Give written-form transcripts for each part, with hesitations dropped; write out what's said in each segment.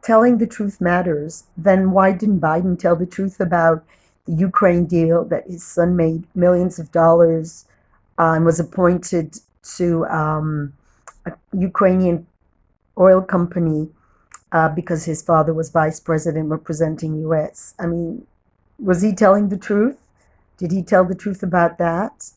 telling the truth matters, then why didn't Biden tell the truth about the Ukraine deal that his son made millions of dollars and was appointed to a Ukrainian oil company because his father was vice president representing U.S. I mean, was he telling the truth? Did he tell the truth about that?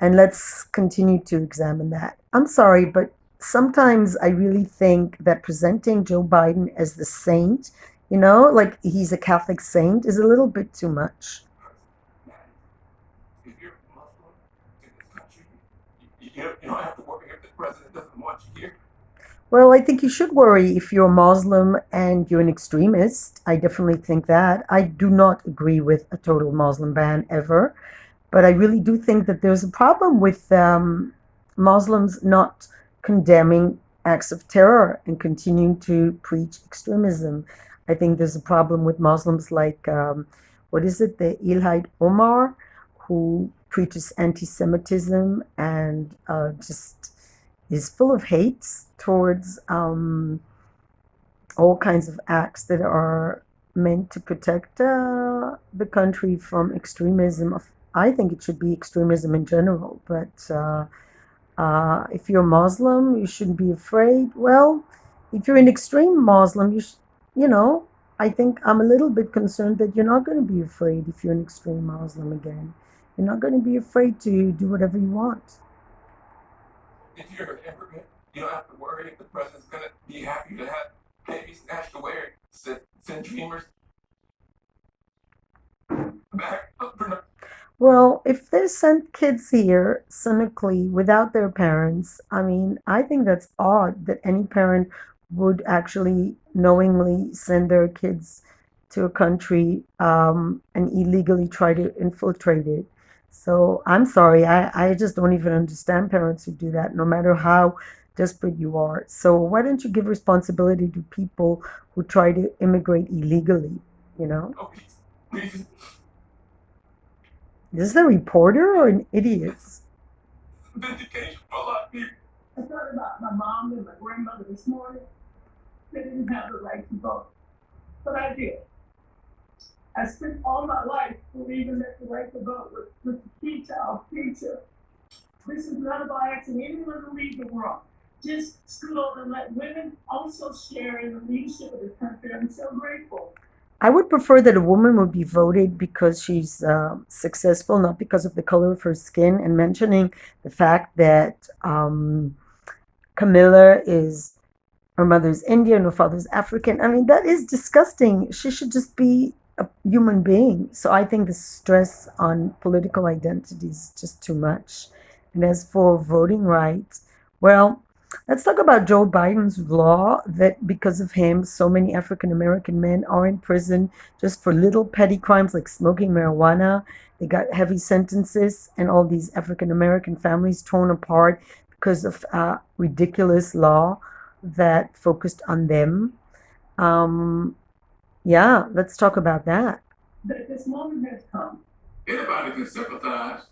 And let's continue to examine that. I'm sorry, but sometimes I really think that presenting Joe Biden as the saint, like he's a Catholic saint, is a little bit too much. If you're Muslim in this country, you don't have to worry if the president doesn't want you here. Well, I think you should worry if you're Muslim and you're an extremist. I definitely think that. I do not agree with a total Muslim ban ever, but I really do think that there's a problem with Muslims not condemning acts of terror and continuing to preach extremism. I think there's a problem with Muslims like, what is it, the Ilhaid Omar, who preaches anti Semitism and just is full of hate towards all kinds of acts that are meant to protect the country from extremism. I think it should be extremism in general, but if you're Muslim, you shouldn't be afraid. Well, if you're an extreme Muslim, you know, I think I'm a little bit concerned that you're not going to be afraid if you're an extreme Muslim again. You're not going to be afraid to do whatever you want. If you're an immigrant, you don't have to worry if the president's gonna be happy to have babies snatched away or send dreamers back for no. Well, if they sent kids here cynically without their parents, I mean, I think that's odd that any parent would actually knowingly send their kids to a country and illegally try to infiltrate it. So I'm sorry, I just don't even understand parents who do that, no matter how desperate you are. So why don't you give responsibility to people who try to immigrate illegally, you know? Oh, please, Is this a reporter or an idiot? vindication for a lot of people. I thought about my mom and my grandmother this morning. They didn't have the right to vote, but I did. I spent all my life believing that the right to vote was the key to our future. This is not about asking anyone to leave the world. Just scoot over and let women also share in the leadership of this country. I'm so grateful. I would prefer that a woman would be voted because she's successful, not because of the color of her skin. And mentioning the fact that Camilla is her mother's Indian, her father's African. I mean, that is disgusting. She should just be a human being. So I think the stress on political identity is just too much. And as for voting rights, well, let's talk about Joe Biden's law that because of him, so many African American men are in prison just for little petty crimes like smoking marijuana. They got heavy sentences, and all these African American families torn apart because of a ridiculous law that focused on them. Um, yeah, let's talk about that. That this moment has come. Anybody can sympathize,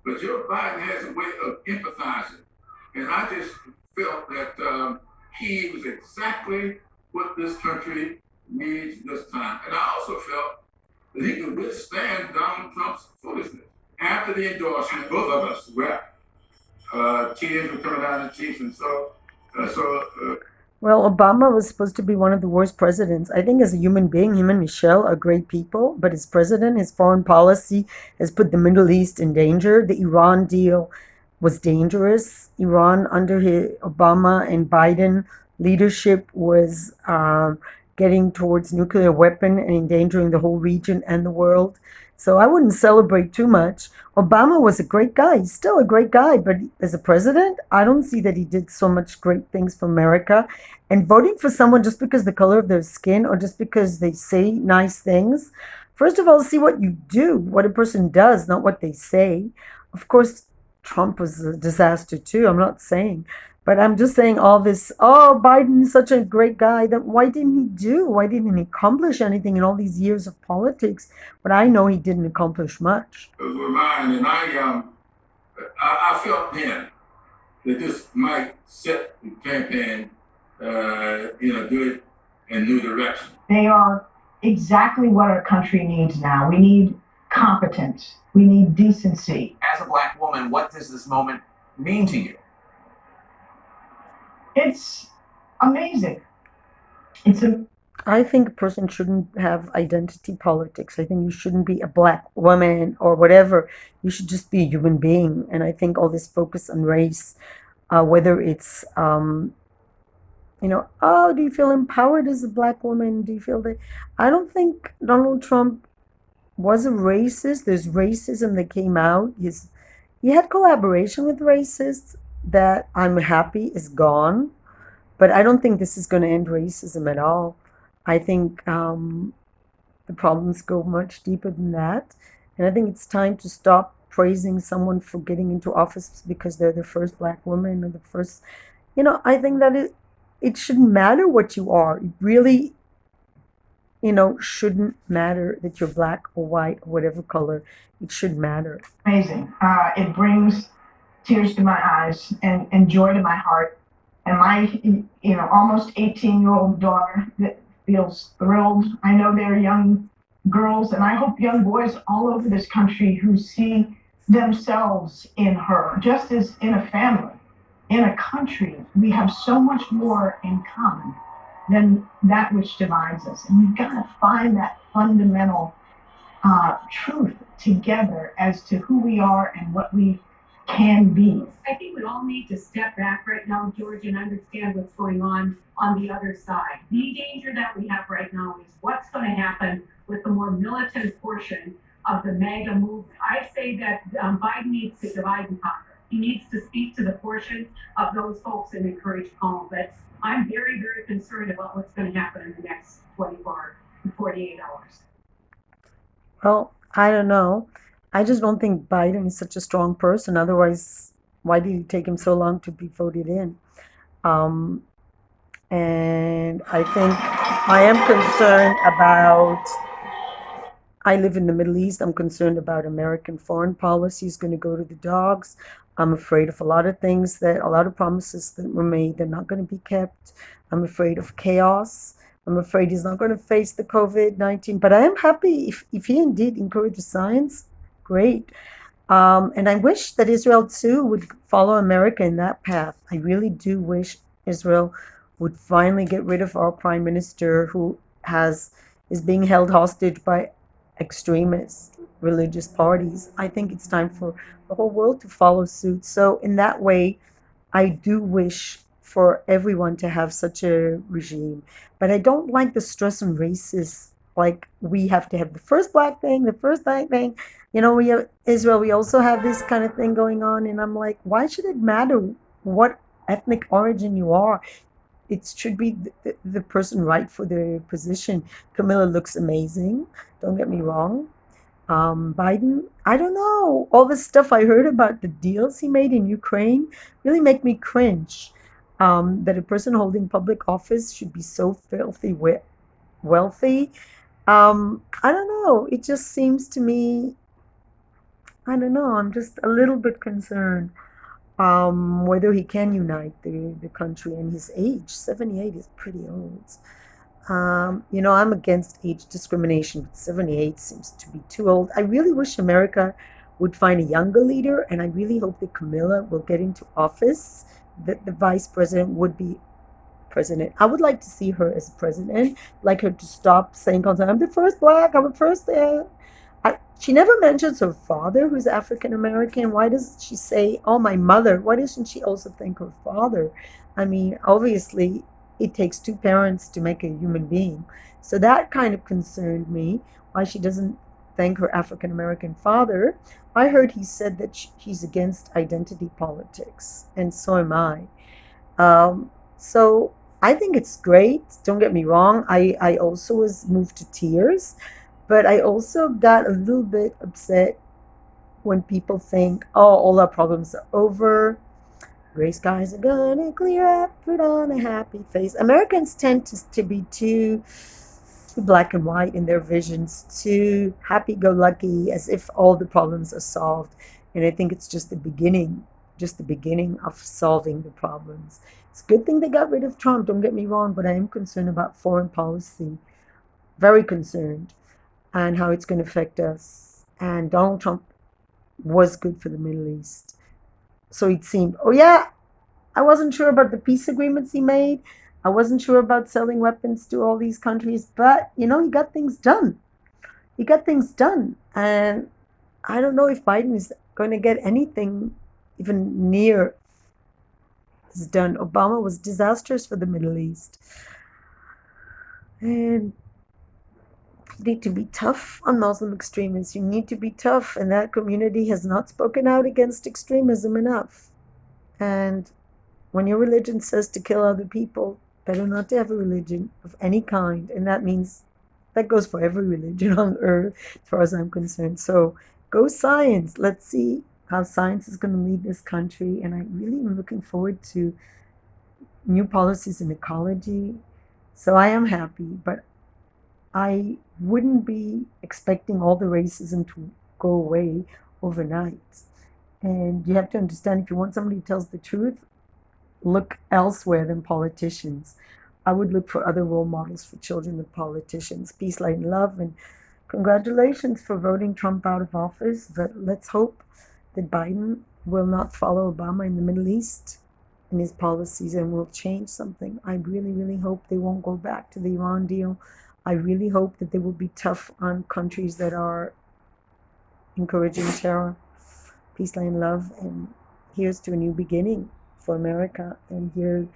but Joe Biden has a way of empathizing. And I just felt that he was exactly what this country needs this time. And I also felt that he could withstand Donald Trump's foolishness. After the endorsement, both of us wept. Tears were coming down the cheeks, and Well, Obama was supposed to be one of the worst presidents. I think as a human being, him and Michelle are great people, but as president, his foreign policy has put the Middle East in danger. The Iran deal was dangerous. Iran, under Obama and Biden leadership, was getting towards nuclear weapon and endangering the whole region and the world. So I wouldn't celebrate too much. Obama was a great guy. He's still a great guy, but as a president, I don't see that he did so much great things for America. And voting for someone just because the color of their skin or just because they say nice things, first of all, see what you do, what a person does, not what they say. Of course, Trump was a disaster too. I'm not saying, but I'm just saying all this. Oh, Biden's such a great guy. That why didn't he do? Why didn't he accomplish anything in all these years of politics? But I know he didn't accomplish much. were mine, and I felt then that this might set the campaign, do it and new direction. They are exactly what our country needs now. We need competence. We need decency. As a Black woman, what does this moment mean to you? It's amazing. It's a I think a person shouldn't have identity politics. I think you shouldn't be a black woman or whatever. You should just be a human being. And I think all this focus on race, whether it's, oh, do you feel empowered as a black woman? Do you feel that? I don't think Donald Trump was a racist. There's racism that came out. He had collaboration with racists that I'm happy is gone. But I don't think this is going to end racism at all. I think the problems go much deeper than that. And I think it's time to stop praising someone for getting into office because they're the first black woman or the first. I think that it shouldn't matter what you are. It really, shouldn't matter that you're black or white or whatever color. It should matter. amazing. It brings tears to my eyes and joy to my heart. And my, almost 18-year-old daughter that feels thrilled. I know there are young girls, and I hope young boys all over this country who see themselves in her, just as in a family, in a country. We have so much more in common than that which divides us. And we've got to find that fundamental truth together as to who we are and what we can be. I think we all need to step back right now, George, and understand what's going on the other side. The danger that we have right now is what's going to happen with the more militant portion of the MAGA movement. I say that Biden needs to divide and conquer. He needs to speak to the portion of those folks and encourage calm. But I'm very, very concerned about what's going to happen in the next 24 to 48 hours. Well, I don't know. I just don't think Biden is such a strong person. Otherwise, why did it take him so long to be voted in? Um, and I think I am concerned about. I live in the Middle East. I'm concerned about American foreign policy is going to go to the dogs. I'm afraid of a lot of things a lot of promises that were made, they're not going to be kept. I'm afraid of chaos. I'm afraid he's not going to face the COVID-19. But I am happy if he indeed encourages science, great. And I wish that Israel too would follow America in that path. I really do wish Israel would finally get rid of our prime minister who is being held hostage by extremist religious parties. I think it's time for the whole world to follow suit. So in that way, I do wish for everyone to have such a regime. But I don't like the stress on races. Like we have to have the first black thing, the first black thing. We have Israel, we also have this kind of thing going on. And I'm like, why should it matter what ethnic origin you are? It should be the person right for the position. Camilla looks amazing. Don't get me wrong. Biden, I don't know. All the stuff I heard about the deals he made in Ukraine really make me cringe. That a person holding public office should be so filthy wealthy. I don't know. It just seems to me, I don't know. I'm just a little bit concerned whether he can unite the country. And his age, 78, is pretty old. I'm against age discrimination, but 78 seems to be too old. I really wish America would find a younger leader, and I really hope that Camilla will get into office, that the vice president would be president. I would like to see her as president, like her to stop saying constantly, I'm the first black, I'm the first. She never mentions her father, who's African American. Why does she say, oh, my mother? Why doesn't she also thank her father? I mean, obviously, it takes two parents to make a human being. So that kind of concerned me, why she doesn't thank her African American father. I heard he said that he's against identity politics, and so am I. So I think it's great. Don't get me wrong. I also was moved to tears, but I also got a little bit upset when people think, oh, all our problems are over. Gray skies are gonna clear up, put on a happy face. Americans tend to be too black and white in their visions, too happy-go-lucky, as if all the problems are solved. And I think it's just the beginning. just the beginning of solving the problems. It's a good thing they got rid of Trump, don't get me wrong, but I am concerned about foreign policy. Very concerned, and how it's going to affect us. And Donald Trump was good for the Middle East. So it seemed, oh yeah, I wasn't sure about the peace agreements he made. I wasn't sure about selling weapons to all these countries, but he got things done. He got things done. And I don't know if Biden is going to get anything even near as done. Obama was disastrous for the Middle East. And you need to be tough on Muslim extremists. You need to be tough, and that community has not spoken out against extremism enough. And when your religion says to kill other people, better not to have a religion of any kind. And that means that goes for every religion on earth, as far as I'm concerned. So go science. Let's see how science is going to lead this country. And I really am looking forward to new policies in ecology. So I am happy, but I wouldn't be expecting all the racism to go away overnight. And you have to understand, if you want somebody who tells the truth, look elsewhere than politicians. I would look for other role models for children of politicians. Peace, light, and love. And congratulations for voting Trump out of office. But let's hope that Biden will not follow Obama in the Middle East in his policies and will change something. I really, really hope they won't go back to the Iran deal. I really hope that they will be tough on countries that are encouraging terror. Peace, light, and love. And here's to a new beginning for America. And here,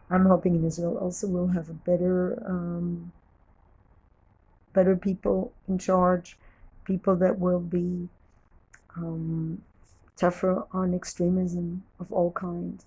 I'm hoping in Israel also we'll have a better people in charge, people that will be tougher on extremism of all kinds.